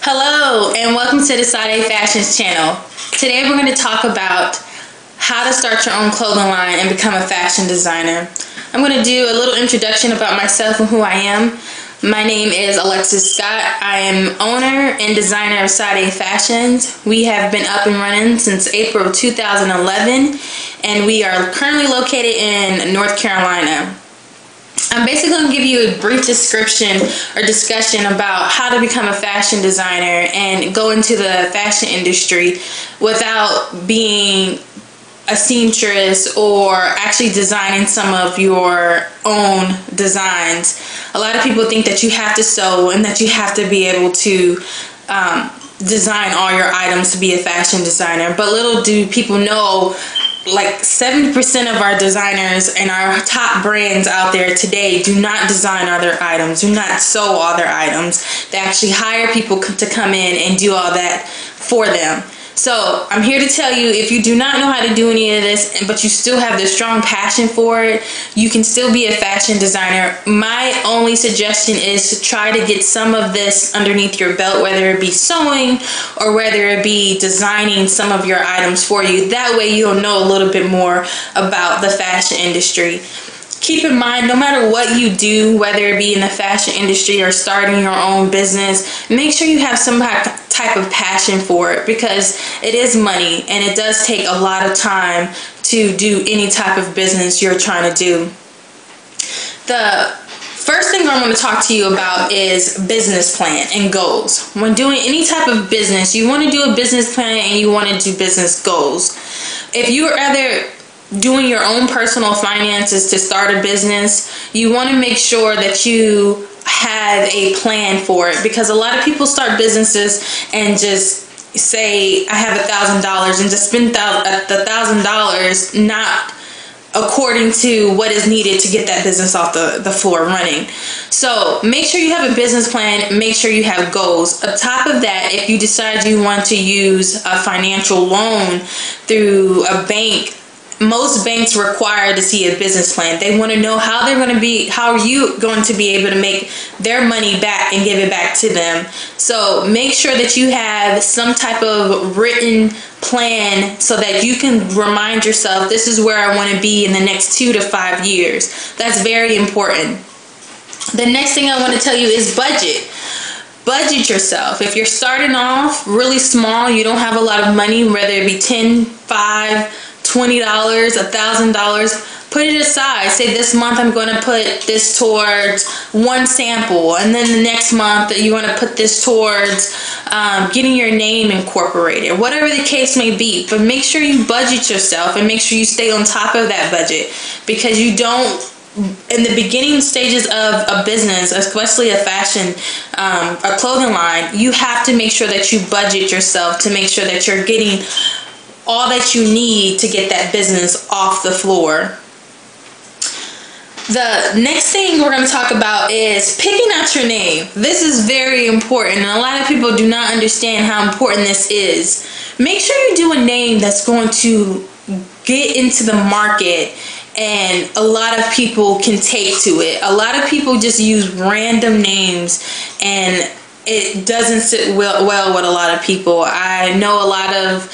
Hello and welcome to the Sade Fashions channel. Today we're going to talk about how to start your own clothing line and become a fashion designer. I'm going to do a little introduction about myself and who I am. My name is Alexis Scott. I am owner and designer of Sade Fashions. We have been up and running since April 2011 and we are currently located in North Carolina. I'm basically going to give you a brief description or discussion about how to become a fashion designer and go into the fashion industry without being a seamstress or actually designing some of your own designs. A lot of people think that you have to sew and that you have to be able to design all your items to be a fashion designer, but little do people know, like 70% of our designers and our top brands out there today do not design all their items, do not sew all their items. They actually hire people to come in and do all that for them. So I'm here to tell you, if you do not know how to do any of this, but you still have the strong passion for it, you can still be a fashion designer. My only suggestion is to try to get some of this underneath your belt, whether it be sewing or whether it be designing some of your items for you. That way you'll know a little bit more about the fashion industry. Keep in mind, no matter what you do, whether it be in the fashion industry or starting your own business, make sure you have some type of passion for it, because it is money and it does take a lot of time to do any type of business you're trying to do. The first thing I want to talk to you about is business plan and goals. When doing any type of business, you want to do a business plan and you want to do business goals. If you are either doing your own personal finances to start a business, you want to make sure that you have a plan for it, because a lot of people start businesses and just say, I have $1,000, and just spend the $1,000 not according to what is needed to get that business off the floor running. So make sure you have a business plan, make sure you have goals. On top of that, if you decide you want to use a financial loan through a bank, most banks require to see a business plan. They want to know how are you going to be able to make their money back and give it back to them. So make sure that you have some type of written plan so that you can remind yourself, this is where I want to be in the next 2 to 5 years. That's very important. The next thing I want to tell you is budget. Budget yourself. If you're starting off really small, you don't have a lot of money, whether it be 10, 5, $20, $1,000, put it aside. Say, this month I'm going to put this towards one sample, and then the next month you want to put this towards getting your name incorporated, whatever the case may be. But make sure you budget yourself and make sure you stay on top of that budget, because you don't, in the beginning stages of a business, especially a fashion, a clothing line, you have to make sure that you budget yourself to make sure that you're getting all that you need to get that business off the floor. The next thing we're going to talk about is picking out your name. This is very important, and a lot of people do not understand how important this is. Make sure you do a name that's going to get into the market and a lot of people can take to it. A lot of people just use random names and it doesn't sit well with a lot of people. I know a lot of,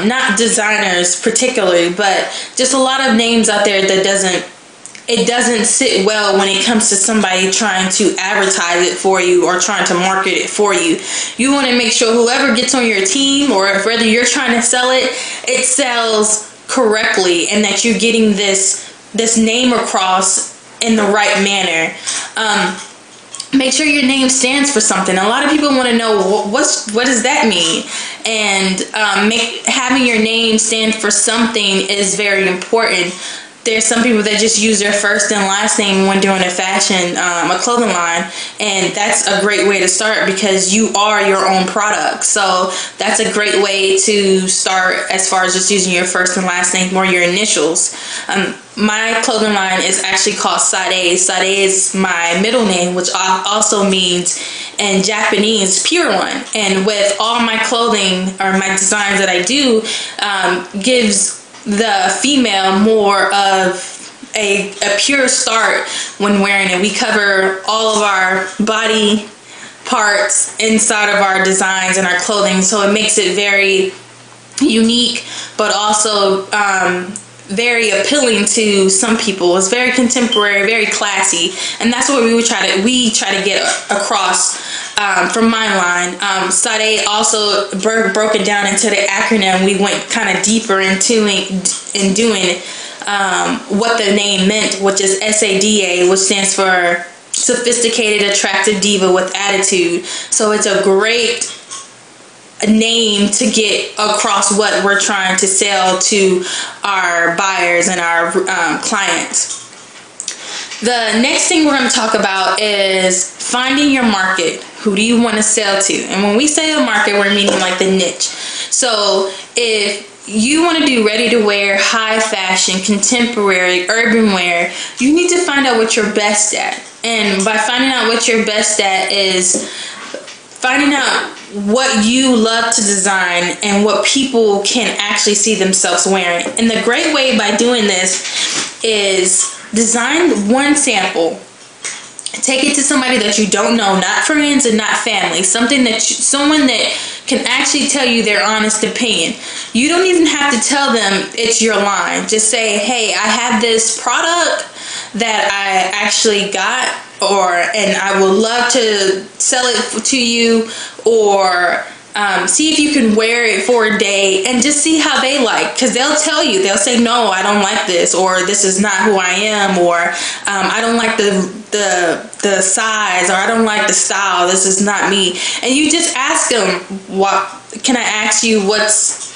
not designers particularly, but just a lot of names out there that doesn't sit well when it comes to somebody trying to advertise it for you or trying to market it for you. You want to make sure whoever gets on your team, or if whether you're trying to sell it, it sells correctly and that you're getting this name across in the right manner. Make sure your name stands for something. A lot of people want to know what does that mean, and having your name stand for something is very important. There's some people that just use their first and last name when doing a fashion, a clothing line, and that's a great way to start because you are your own product. So that's a great way to start as far as just using your first and last name or your initials. My clothing line is actually called Sade. Sade is my middle name, which also means in Japanese pure one. And with all my clothing or my designs that I do, gives the female more of a pure start when wearing it. We cover all of our body parts inside of our designs and our clothing, so it makes it very unique, but also very appealing to some people. It's very contemporary, very classy, and that's what we try to get across from my line. Sade also broke it down into the acronym. We went kind of deeper into doing what the name meant, which is SADA, which stands for Sophisticated Attractive Diva with Attitude. So it's a great name to get across what we're trying to sell to our buyers and our clients. The next thing we're going to talk about is finding your market. Who do you want to sell to? And when we say the market, we're meaning like the niche. So if you want to do ready to wear, high fashion, contemporary, urban wear, you need to find out what you're best at. And by finding out what you're best at is finding out what you love to design and what people can actually see themselves wearing. And the great way by doing this is design one sample. Take it to somebody that you don't know, not friends and not family, someone that can actually tell you their honest opinion. You don't even have to tell them it's your line. Just say, hey, I have this product that I actually got, and I would love to sell it to you, or see if you can wear it for a day and just see how they like, because they'll tell you, they'll say, no, I don't like this, or this is not who I am, or I don't like the size, or I don't like the style, this is not me. And you just ask them, what can I ask you, what's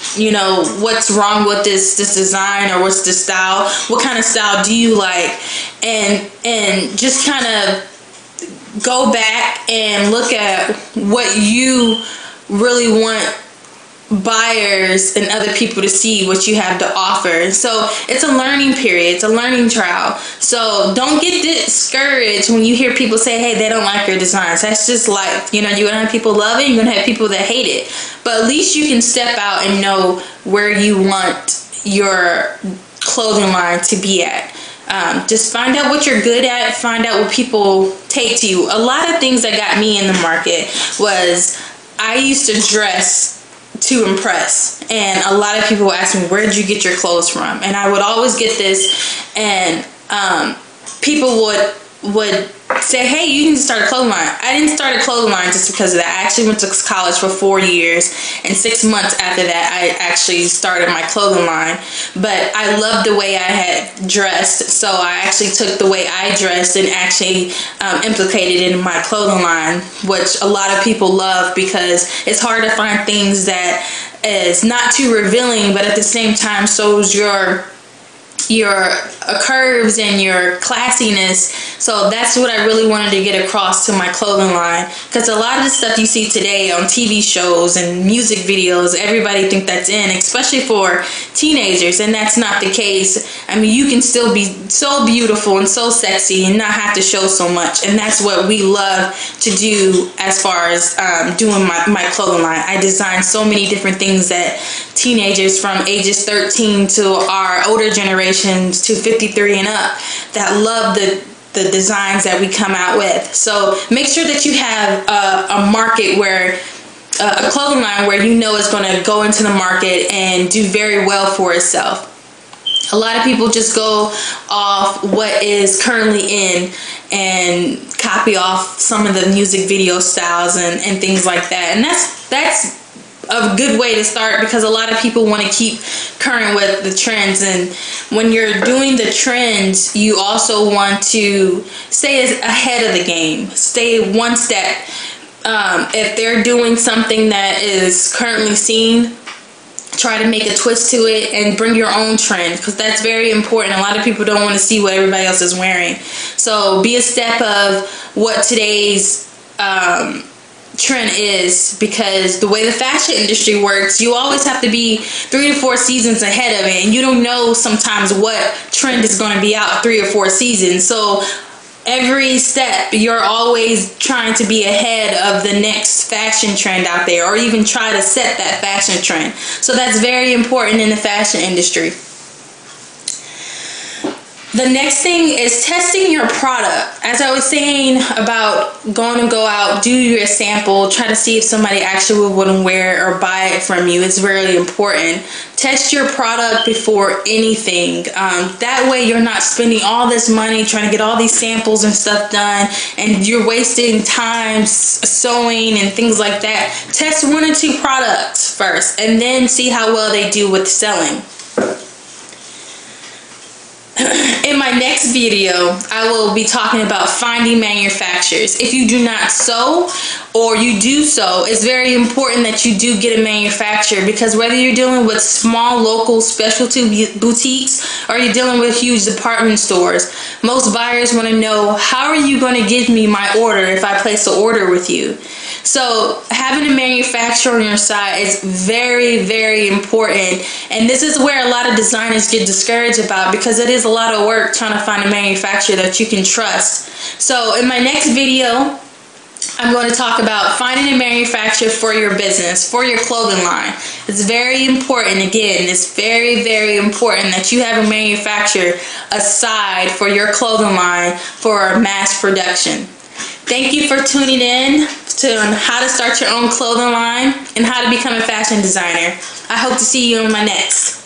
wrong with this design, or what's the style, what kind of style do you like, and just kind of go back and look at what you really want buyers and other people to see, what you have to offer. So it's a learning period, it's a learning trial. So don't get discouraged when you hear people say, hey, they don't like your designs. That's just life. You're gonna have people love it, you're gonna have people that hate it, but at least you can step out and know where you want your clothing line to be at. Just find out what you're good at, find out what people take to you. A lot of things that got me in the market was I used to dress to impress, and a lot of people would ask me, where did you get your clothes from? And I would always get this, and people would say, hey, you need to start a clothing line. I didn't start a clothing line just because of that. I actually went to college for 4 years, and 6 months after that I actually started my clothing line. But I loved the way I had dressed, so I actually took the way I dressed and actually implicated it in my clothing line, which a lot of people love, because it's hard to find things that is not too revealing, but at the same time shows your curves and your classiness. So that's what I really wanted to get across to my clothing line, because a lot of the stuff you see today on TV shows and music videos, everybody think that's in, especially for teenagers, and that's not the case. I mean, you can still be so beautiful and so sexy and not have to show so much, and that's what we love to do as far as doing my clothing line. I design so many different things that teenagers from ages 13 to our older generations to 53 and up that love the designs that we come out with. So make sure that you have a market where a clothing line where you know it's going to go into the market and do very well for itself. A lot of people just go off what is currently in and copy off some of the music video styles and things like that, and that's a good way to start, because a lot of people want to keep current with the trends. And when you're doing the trends, you also want to stay ahead of the game, stay one step. If they're doing something that is currently seen, try to make a twist to it and bring your own trend, because that's very important. A lot of people don't want to see what everybody else is wearing. So be a step of what today's trend is, because the way the fashion industry works, you always have to be 3 to 4 seasons ahead of it, and you don't know sometimes what trend is going to be out 3 or 4 seasons. So every step you're always trying to be ahead of the next fashion trend out there, or even try to set that fashion trend. So that's very important in the fashion industry. The next thing is testing your product. As I was saying about go out, do your sample, try to see if somebody actually wouldn't wear it or buy it from you. It's really important. Test your product before anything. That way you're not spending all this money trying to get all these samples and stuff done, and you're wasting time sewing and things like that. Test 1 or 2 products first and then see how well they do with selling. In my next video, I will be talking about finding manufacturers. If you do not sew or you do sew, it's very important that you do get a manufacturer, because whether you're dealing with small local specialty boutiques or you're dealing with huge department stores, most buyers want to know, how are you going to give me my order if I place an order with you? So having a manufacturer on your side is very, very important, and this is where a lot of designers get discouraged about, because it is a lot of work trying to find a manufacturer that you can trust. So in my next video, I'm going to talk about finding a manufacturer for your business, for your clothing line. It's very important. Again, it's very, very important that you have a manufacturer aside for your clothing line for mass production. Thank you for tuning in to how to start your own clothing line and how to become a fashion designer. I hope to see you in my next.